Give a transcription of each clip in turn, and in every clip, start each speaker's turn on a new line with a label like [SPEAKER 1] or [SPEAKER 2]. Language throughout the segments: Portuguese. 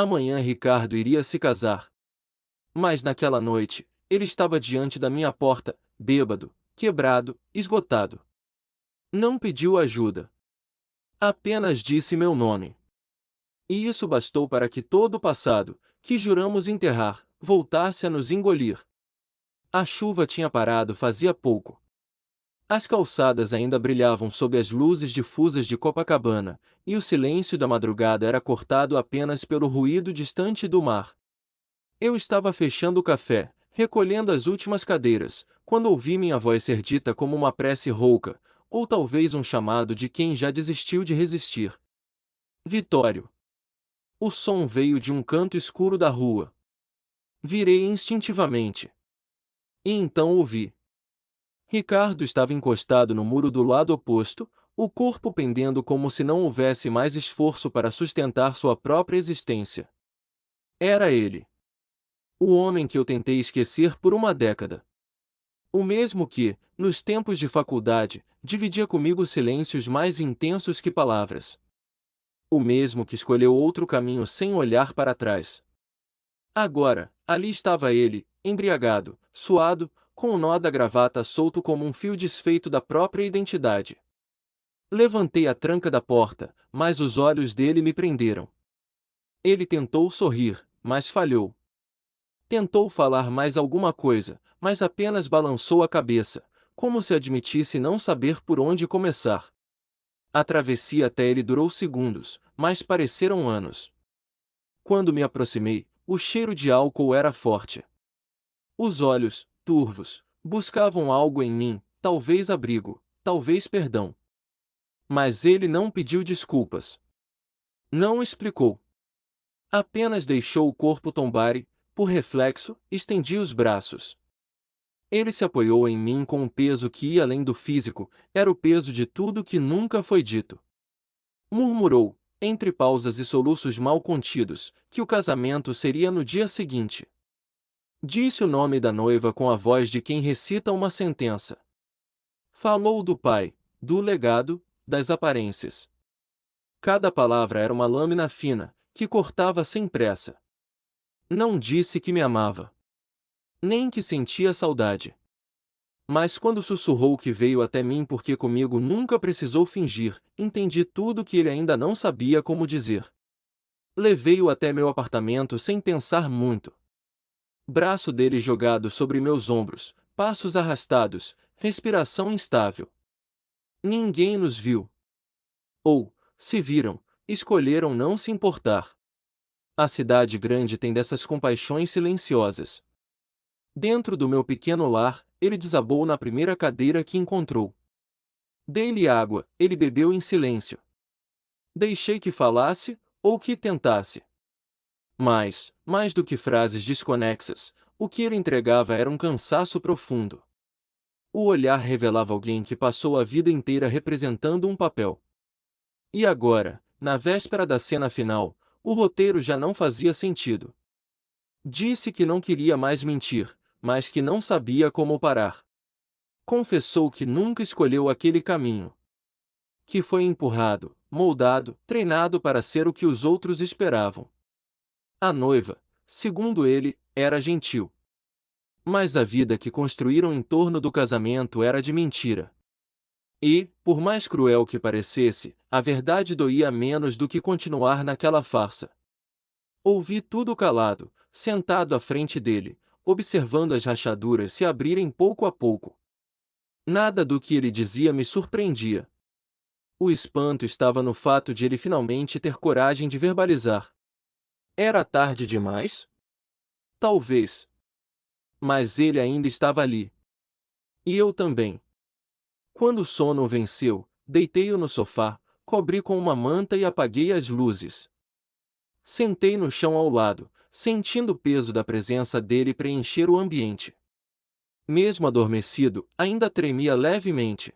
[SPEAKER 1] Amanhã Ricardo iria se casar. Mas naquela noite, ele estava diante da minha porta, bêbado, quebrado, esgotado. Não pediu ajuda. Apenas disse meu nome. E isso bastou para que todo o passado, que juramos enterrar, voltasse a nos engolir. A chuva tinha parado fazia pouco. As calçadas ainda brilhavam sob as luzes difusas de Copacabana, e o silêncio da madrugada era cortado apenas pelo ruído distante do mar. Eu estava fechando o café, recolhendo as últimas cadeiras, quando ouvi minha voz ser dita como uma prece rouca, ou talvez um chamado de quem já desistiu de resistir. Vitório. O som veio de um canto escuro da rua. Virei instintivamente. E então ouvi. Ricardo estava encostado no muro do lado oposto, o corpo pendendo como se não houvesse mais esforço para sustentar sua própria existência. Era ele. O homem que eu tentei esquecer por uma década. O mesmo que, nos tempos de faculdade, dividia comigo silêncios mais intensos que palavras. O mesmo que escolheu outro caminho sem olhar para trás. Agora, ali estava ele, embriagado, suado, com o nó da gravata solto como um fio desfeito da própria identidade. Levantei a tranca da porta, mas os olhos dele me prenderam. Ele tentou sorrir, mas falhou. Tentou falar mais alguma coisa, mas apenas balançou a cabeça, como se admitisse não saber por onde começar. A travessia até ele durou segundos, mas pareceram anos. Quando me aproximei, o cheiro de álcool era forte. Os olhos, turvos, buscavam algo em mim, talvez abrigo, talvez perdão. Mas ele não pediu desculpas. Não explicou. Apenas deixou o corpo tombar e, por reflexo, estendi os braços. Ele se apoiou em mim com um peso que ia além do físico, era o peso de tudo que nunca foi dito. Murmurou, entre pausas e soluços mal contidos, que o casamento seria no dia seguinte. Disse o nome da noiva com a voz de quem recita uma sentença. Falou do pai, do legado, das aparências. Cada palavra era uma lâmina fina, que cortava sem pressa. Não disse que me amava. Nem que sentia saudade. Mas quando sussurrou que veio até mim porque comigo nunca precisou fingir, entendi tudo que ele ainda não sabia como dizer. Levei-o até meu apartamento sem pensar muito. Braço dele jogado sobre meus ombros, passos arrastados, respiração instável. Ninguém nos viu. Ou, se viram, escolheram não se importar. A cidade grande tem dessas compaixões silenciosas. Dentro do meu pequeno lar, ele desabou na primeira cadeira que encontrou. Dei-lhe água, ele bebeu em silêncio. Deixei que falasse, ou que tentasse. Mas, mais do que frases desconexas, o que ele entregava era um cansaço profundo. O olhar revelava alguém que passou a vida inteira representando um papel. E agora, na véspera da cena final, o roteiro já não fazia sentido. Disse que não queria mais mentir, mas que não sabia como parar. Confessou que nunca escolheu aquele caminho. Que foi empurrado, moldado, treinado para ser o que os outros esperavam. A noiva, segundo ele, era gentil. Mas a vida que construíram em torno do casamento era de mentira. E, por mais cruel que parecesse, a verdade doía menos do que continuar naquela farsa. Ouvi tudo calado, sentado à frente dele, observando as rachaduras se abrirem pouco a pouco. Nada do que ele dizia me surpreendia. O espanto estava no fato de ele finalmente ter coragem de verbalizar. Era tarde demais? Talvez. Mas ele ainda estava ali. E eu também. Quando o sono o venceu, deitei-o no sofá, cobri com uma manta e apaguei as luzes. Sentei no chão ao lado, sentindo o peso da presença dele preencher o ambiente. Mesmo adormecido, ainda tremia levemente.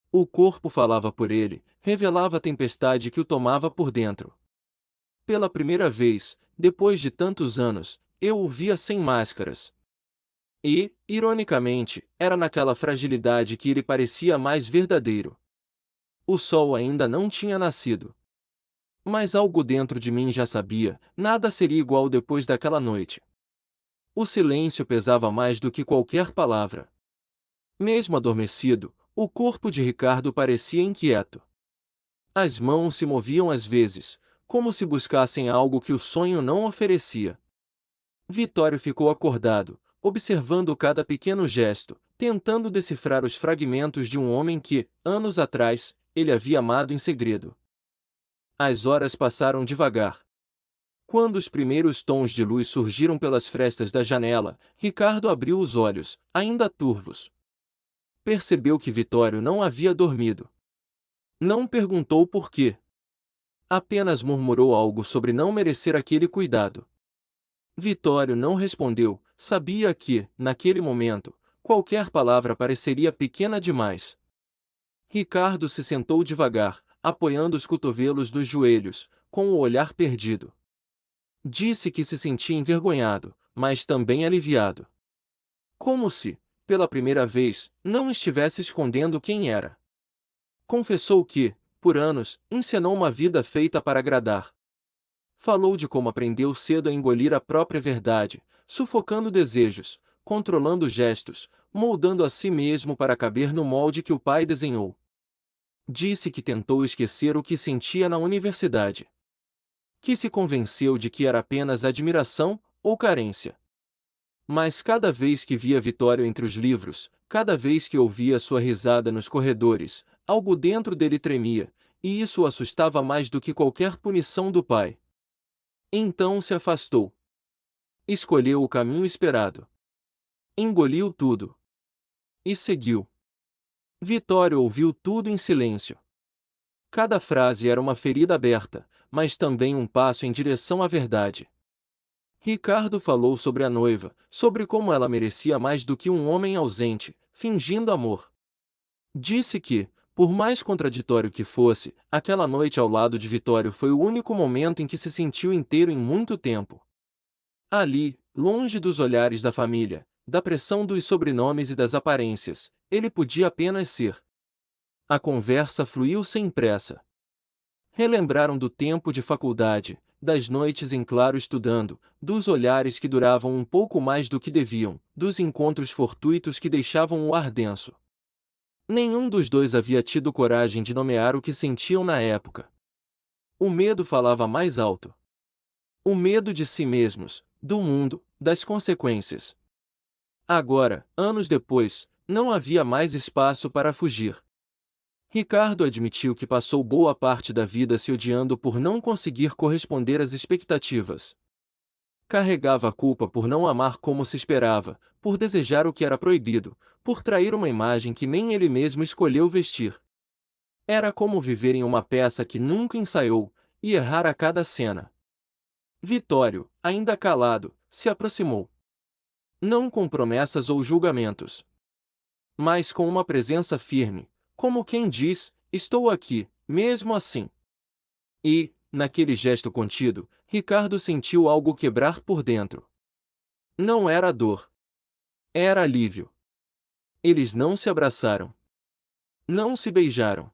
[SPEAKER 1] O corpo falava por ele, revelava a tempestade que o tomava por dentro. Pela primeira vez, depois de tantos anos, eu o via sem máscaras. E, ironicamente, era naquela fragilidade que ele parecia mais verdadeiro. O sol ainda não tinha nascido. Mas algo dentro de mim já sabia, nada seria igual depois daquela noite. O silêncio pesava mais do que qualquer palavra. Mesmo adormecido, o corpo de Ricardo parecia inquieto. As mãos se moviam às vezes, como se buscassem algo que o sonho não oferecia. Vitório ficou acordado, observando cada pequeno gesto, tentando decifrar os fragmentos de um homem que, anos atrás, ele havia amado em segredo. As horas passaram devagar. Quando os primeiros tons de luz surgiram pelas frestas da janela, Ricardo abriu os olhos, ainda turvos. Percebeu que Vitório não havia dormido. Não perguntou por quê. Apenas murmurou algo sobre não merecer aquele cuidado. Vitório não respondeu, sabia que, naquele momento, qualquer palavra pareceria pequena demais. Ricardo se sentou devagar, apoiando os cotovelos nos joelhos, com o olhar perdido. Disse que se sentia envergonhado, mas também aliviado. Como se, pela primeira vez, não estivesse escondendo quem era. Confessou que, por anos, encenou uma vida feita para agradar. Falou de como aprendeu cedo a engolir a própria verdade, sufocando desejos, controlando gestos, moldando a si mesmo para caber no molde que o pai desenhou. Disse que tentou esquecer o que sentia na universidade. Que se convenceu de que era apenas admiração ou carência. Mas cada vez que via Vitório entre os livros, cada vez que ouvia sua risada nos corredores, algo dentro dele tremia, e isso o assustava mais do que qualquer punição do pai. Então se afastou. Escolheu o caminho esperado. Engoliu tudo. E seguiu. Vitório ouviu tudo em silêncio. Cada frase era uma ferida aberta, mas também um passo em direção à verdade. Ricardo falou sobre a noiva, sobre como ela merecia mais do que um homem ausente, fingindo amor. Disse que, por mais contraditório que fosse, aquela noite ao lado de Vitório foi o único momento em que se sentiu inteiro em muito tempo. Ali, longe dos olhares da família, da pressão dos sobrenomes e das aparências, ele podia apenas ser. A conversa fluiu sem pressa. Relembraram do tempo de faculdade, das noites em claro estudando, dos olhares que duravam um pouco mais do que deviam, dos encontros fortuitos que deixavam o ar denso. Nenhum dos dois havia tido coragem de nomear o que sentiam na época. O medo falava mais alto. O medo de si mesmos, do mundo, das consequências. Agora, anos depois, não havia mais espaço para fugir. Ricardo admitiu que passou boa parte da vida se odiando por não conseguir corresponder às expectativas. Carregava a culpa por não amar como se esperava, por desejar o que era proibido, por trair uma imagem que nem ele mesmo escolheu vestir. Era como viver em uma peça que nunca ensaiou, e errar a cada cena. Vitório, ainda calado, se aproximou. Não com promessas ou julgamentos, mas com uma presença firme, como quem diz, estou aqui, mesmo assim. E, naquele gesto contido, Ricardo sentiu algo quebrar por dentro. Não era dor. Era alívio. Eles não se abraçaram. Não se beijaram.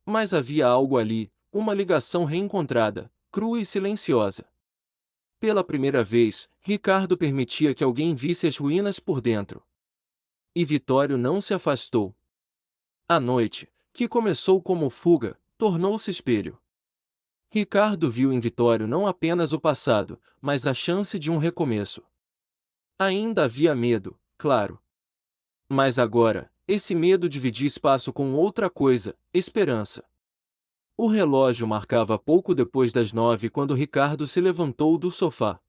[SPEAKER 1] Mas havia algo ali, uma ligação reencontrada, crua e silenciosa. Pela primeira vez, Ricardo permitia que alguém visse as ruínas por dentro. E Vitório não se afastou. A noite, que começou como fuga, tornou-se espelho. Ricardo viu em Vitório não apenas o passado, mas a chance de um recomeço. Ainda havia medo, claro. Mas agora, esse medo dividia espaço com outra coisa, esperança. O relógio marcava pouco depois das 9 quando Ricardo se levantou do sofá.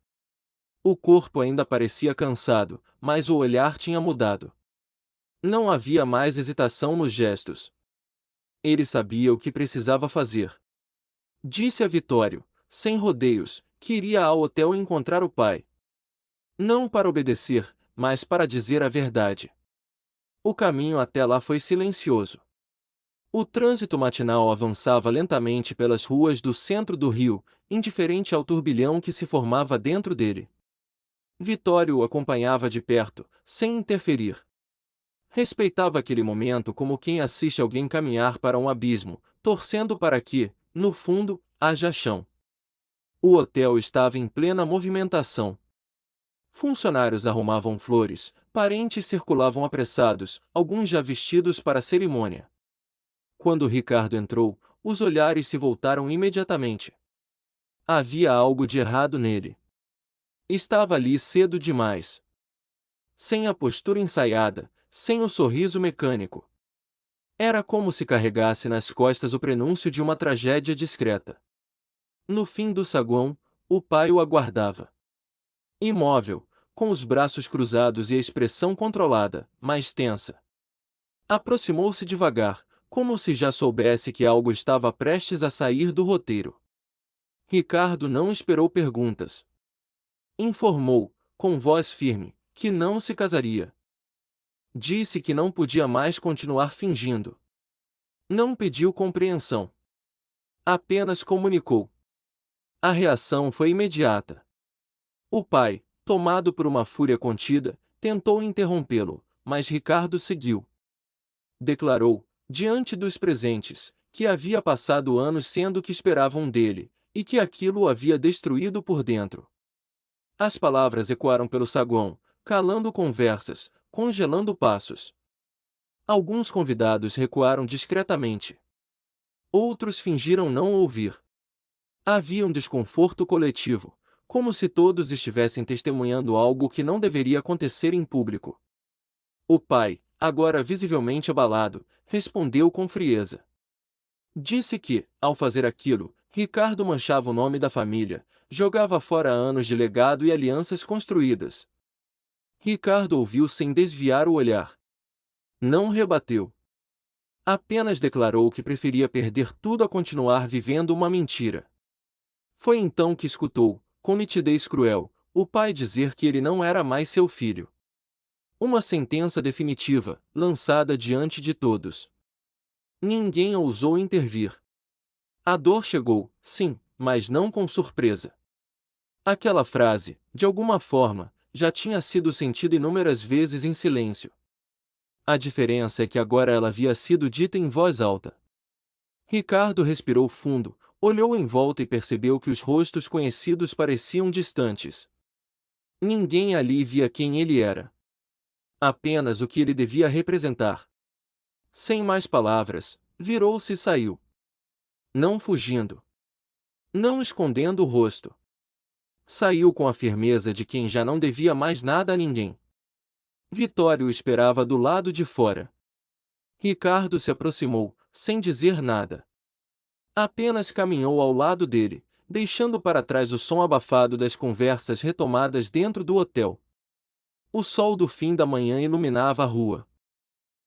[SPEAKER 1] O corpo ainda parecia cansado, mas o olhar tinha mudado. Não havia mais hesitação nos gestos. Ele sabia o que precisava fazer. Disse a Vitório, sem rodeios, que iria ao hotel encontrar o pai. Não para obedecer, mas para dizer a verdade. O caminho até lá foi silencioso. O trânsito matinal avançava lentamente pelas ruas do centro do Rio, indiferente ao turbilhão que se formava dentro dele. Vitório o acompanhava de perto, sem interferir. Respeitava aquele momento como quem assiste alguém caminhar para um abismo, torcendo para que, no fundo, haja chão. O hotel estava em plena movimentação. Funcionários arrumavam flores, parentes circulavam apressados, alguns já vestidos para a cerimônia. Quando Ricardo entrou, os olhares se voltaram imediatamente. Havia algo de errado nele. Estava ali cedo demais. Sem a postura ensaiada, sem o sorriso mecânico. Era como se carregasse nas costas o prenúncio de uma tragédia discreta. No fim do saguão, o pai o aguardava. Imóvel, com os braços cruzados e a expressão controlada, mas tensa. Aproximou-se devagar, como se já soubesse que algo estava prestes a sair do roteiro. Ricardo não esperou perguntas. Informou, com voz firme, que não se casaria. Disse que não podia mais continuar fingindo. Não pediu compreensão. Apenas comunicou. A reação foi imediata. O pai, tomado por uma fúria contida, tentou interrompê-lo, mas Ricardo seguiu. Declarou, diante dos presentes, que havia passado anos sendo o que esperavam dele, e que aquilo o havia destruído por dentro. As palavras ecoaram pelo saguão, calando conversas, congelando passos. Alguns convidados recuaram discretamente. Outros fingiram não ouvir. Havia um desconforto coletivo, como se todos estivessem testemunhando algo que não deveria acontecer em público. O pai, agora visivelmente abalado, respondeu com frieza. Disse que, ao fazer aquilo, Ricardo manchava o nome da família, jogava fora anos de legado e alianças construídas. Ricardo ouviu sem desviar o olhar. Não rebateu. Apenas declarou que preferia perder tudo a continuar vivendo uma mentira. Foi então que escutou, com nitidez cruel, o pai dizer que ele não era mais seu filho. Uma sentença definitiva, lançada diante de todos. Ninguém ousou intervir. A dor chegou, sim, mas não com surpresa. Aquela frase, de alguma forma, já tinha sido sentida inúmeras vezes em silêncio. A diferença é que agora ela havia sido dita em voz alta. Ricardo respirou fundo, olhou em volta e percebeu que os rostos conhecidos pareciam distantes. Ninguém ali via quem ele era. Apenas o que ele devia representar. Sem mais palavras, virou-se e saiu. Não fugindo. Não escondendo o rosto. Saiu com a firmeza de quem já não devia mais nada a ninguém. Vitório o esperava do lado de fora. Ricardo se aproximou, sem dizer nada. Apenas caminhou ao lado dele, deixando para trás o som abafado das conversas retomadas dentro do hotel. O sol do fim da manhã iluminava a rua.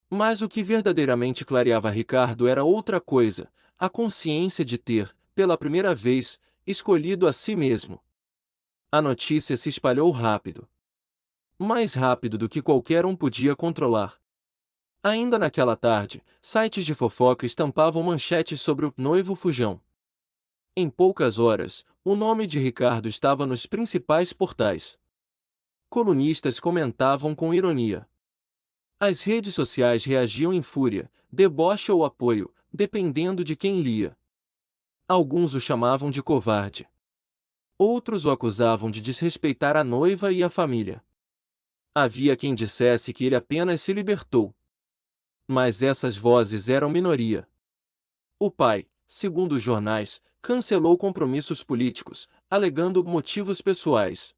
[SPEAKER 1] Mas o que verdadeiramente clareava Ricardo era outra coisa, a consciência de ter, pela primeira vez, escolhido a si mesmo. A notícia se espalhou rápido. Mais rápido do que qualquer um podia controlar. Ainda naquela tarde, sites de fofoca estampavam manchetes sobre o noivo fujão. Em poucas horas, o nome de Ricardo estava nos principais portais. Colunistas comentavam com ironia. As redes sociais reagiam em fúria, deboche ou apoio, dependendo de quem lia. Alguns o chamavam de covarde. Outros o acusavam de desrespeitar a noiva e a família. Havia quem dissesse que ele apenas se libertou. Mas essas vozes eram minoria. O pai, segundo os jornais, cancelou compromissos políticos, alegando motivos pessoais.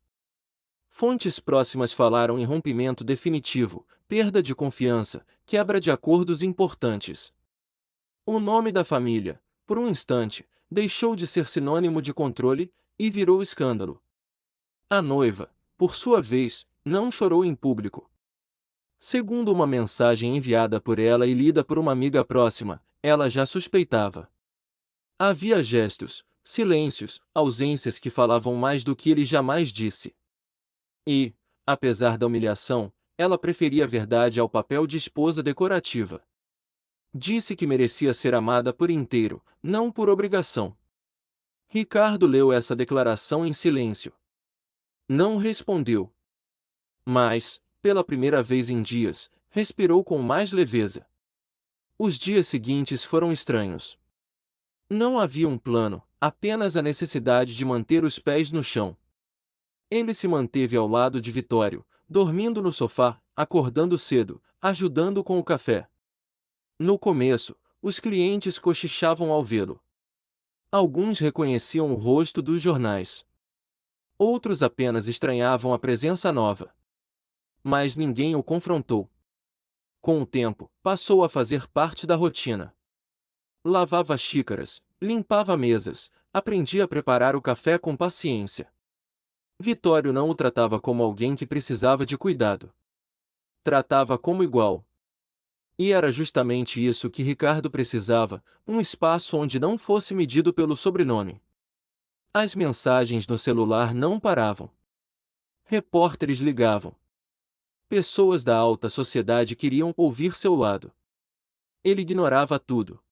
[SPEAKER 1] Fontes próximas falaram em rompimento definitivo, perda de confiança, quebra de acordos importantes. O nome da família, por um instante, deixou de ser sinônimo de controle e virou escândalo. A noiva, por sua vez, não chorou em público. Segundo uma mensagem enviada por ela e lida por uma amiga próxima, ela já suspeitava. Havia gestos, silêncios, ausências que falavam mais do que ele jamais disse. E, apesar da humilhação, ela preferia a verdade ao papel de esposa decorativa. Disse que merecia ser amada por inteiro, não por obrigação. Ricardo leu essa declaração em silêncio. Não respondeu. Mas, pela primeira vez em dias, respirou com mais leveza. Os dias seguintes foram estranhos. Não havia um plano, apenas a necessidade de manter os pés no chão. Ele se manteve ao lado de Vitório, dormindo no sofá, acordando cedo, ajudando com o café. No começo, os clientes cochichavam ao vê-lo. Alguns reconheciam o rosto dos jornais. Outros apenas estranhavam a presença nova. Mas ninguém o confrontou. Com o tempo, passou a fazer parte da rotina. Lavava xícaras, limpava mesas, aprendia a preparar o café com paciência. Vitório não o tratava como alguém que precisava de cuidado. Tratava como igual. E era justamente isso que Ricardo precisava, um espaço onde não fosse medido pelo sobrenome. As mensagens no celular não paravam. Repórteres ligavam. Pessoas da alta sociedade queriam ouvir seu lado. Ele ignorava tudo.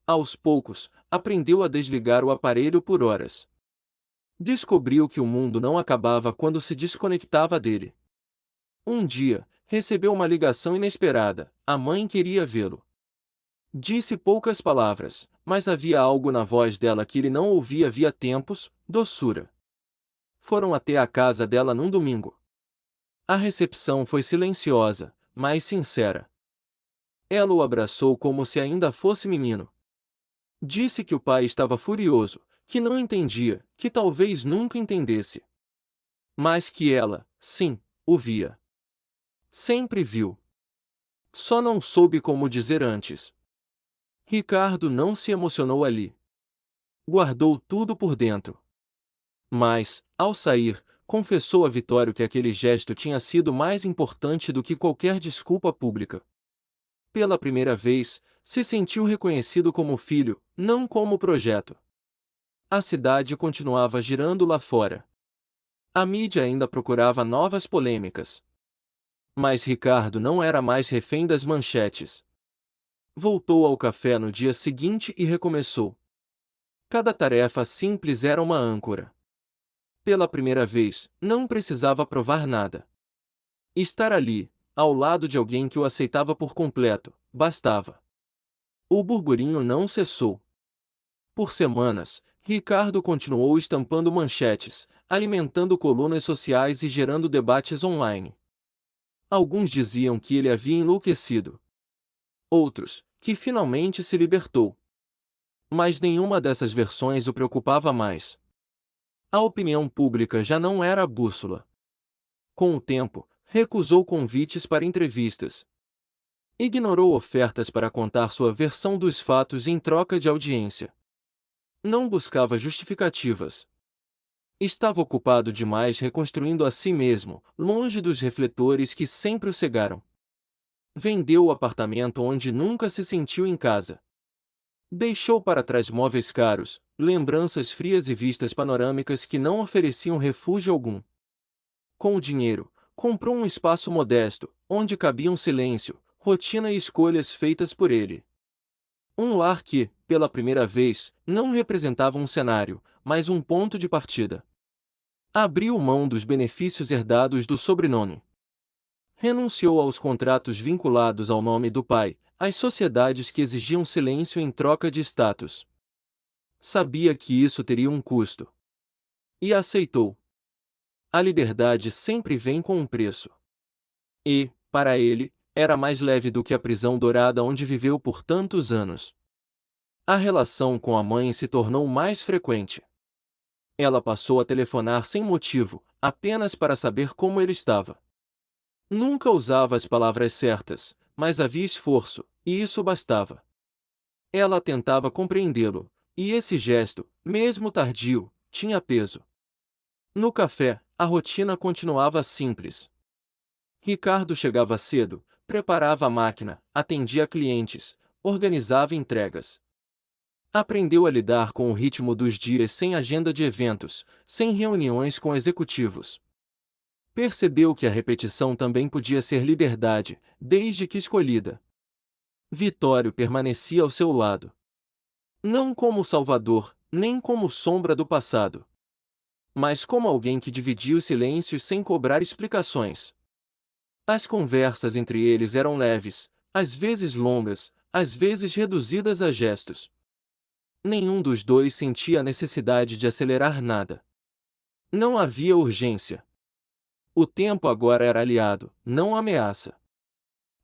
[SPEAKER 1] Aos poucos, aprendeu a desligar o aparelho por horas. Descobriu que o mundo não acabava quando se desconectava dele. Um dia, recebeu uma ligação inesperada. A mãe queria vê-lo. Disse poucas palavras, mas havia algo na voz dela que ele não ouvia havia tempos, doçura. Foram até a casa dela num domingo. A recepção foi silenciosa, mas sincera. Ela o abraçou como se ainda fosse menino. Disse que o pai estava furioso, que não entendia, que talvez nunca entendesse. Mas que ela, sim, o via. Sempre viu. Só não soube como dizer antes. Ricardo não se emocionou ali. Guardou tudo por dentro. Mas, ao sair, confessou a Vitório que aquele gesto tinha sido mais importante do que qualquer desculpa pública. Pela primeira vez, se sentiu reconhecido como filho, não como projeto. A cidade continuava girando lá fora. A mídia ainda procurava novas polêmicas. Mas Ricardo não era mais refém das manchetes. Voltou ao café no dia seguinte e recomeçou. Cada tarefa simples era uma âncora. Pela primeira vez, não precisava provar nada. Estar ali, ao lado de alguém que o aceitava por completo, bastava. O burburinho não cessou. Por semanas, Ricardo continuou estampando manchetes, alimentando colunas sociais e gerando debates online. Alguns diziam que ele havia enlouquecido. Outros, que finalmente se libertou. Mas nenhuma dessas versões o preocupava mais. A opinião pública já não era a bússola. Com o tempo, recusou convites para entrevistas. Ignorou ofertas para contar sua versão dos fatos em troca de audiência. Não buscava justificativas. Estava ocupado demais reconstruindo a si mesmo, longe dos refletores que sempre o cegaram. Vendeu o apartamento onde nunca se sentiu em casa. Deixou para trás móveis caros, lembranças frias e vistas panorâmicas que não ofereciam refúgio algum. Com o dinheiro, comprou um espaço modesto, onde cabiam silêncio, rotina e escolhas feitas por ele. Um lar que, pela primeira vez, não representava um cenário, mas um ponto de partida. Abriu mão dos benefícios herdados do sobrenome. Renunciou aos contratos vinculados ao nome do pai, às sociedades que exigiam silêncio em troca de status. Sabia que isso teria um custo. E aceitou. A liberdade sempre vem com um preço. E, para ele, era mais leve do que a prisão dourada onde viveu por tantos anos. A relação com a mãe se tornou mais frequente. Ela passou a telefonar sem motivo, apenas para saber como ele estava. Nunca usava as palavras certas, mas havia esforço, e isso bastava. Ela tentava compreendê-lo, e esse gesto, mesmo tardio, tinha peso. No café, a rotina continuava simples. Ricardo chegava cedo, preparava a máquina, atendia clientes, organizava entregas. Aprendeu a lidar com o ritmo dos dias sem agenda de eventos, sem reuniões com executivos. Percebeu que a repetição também podia ser liberdade, desde que escolhida. Vitório permanecia ao seu lado. Não como salvador, nem como sombra do passado. Mas como alguém que dividia os silêncios sem cobrar explicações. As conversas entre eles eram leves, às vezes longas, às vezes reduzidas a gestos. Nenhum dos dois sentia a necessidade de acelerar nada. Não havia urgência. O tempo agora era aliado, não ameaça.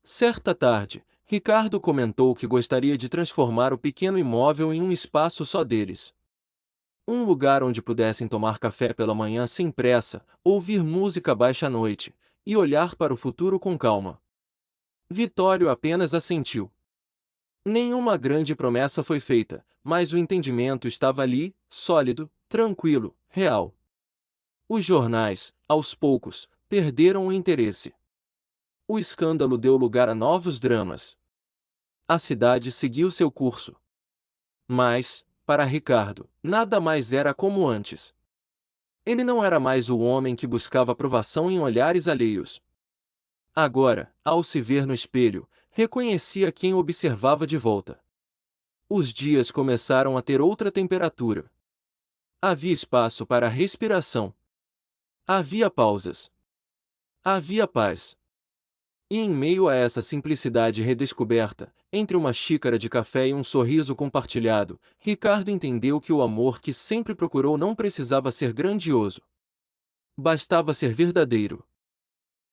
[SPEAKER 1] Certa tarde, Ricardo comentou que gostaria de transformar o pequeno imóvel em um espaço só deles. Um lugar onde pudessem tomar café pela manhã sem pressa, ouvir música baixa à noite, e olhar para o futuro com calma. Vitório apenas assentiu. Nenhuma grande promessa foi feita, mas o entendimento estava ali, sólido, tranquilo, real. Os jornais, aos poucos, perderam o interesse. O escândalo deu lugar a novos dramas. A cidade seguiu seu curso. Mas, para Ricardo, nada mais era como antes. Ele não era mais o homem que buscava aprovação em olhares alheios. Agora, ao se ver no espelho, reconhecia quem o observava de volta. Os dias começaram a ter outra temperatura. Havia espaço para a respiração. Havia pausas. Havia paz. E em meio a essa simplicidade redescoberta, entre uma xícara de café e um sorriso compartilhado, Ricardo entendeu que o amor que sempre procurou não precisava ser grandioso. Bastava ser verdadeiro.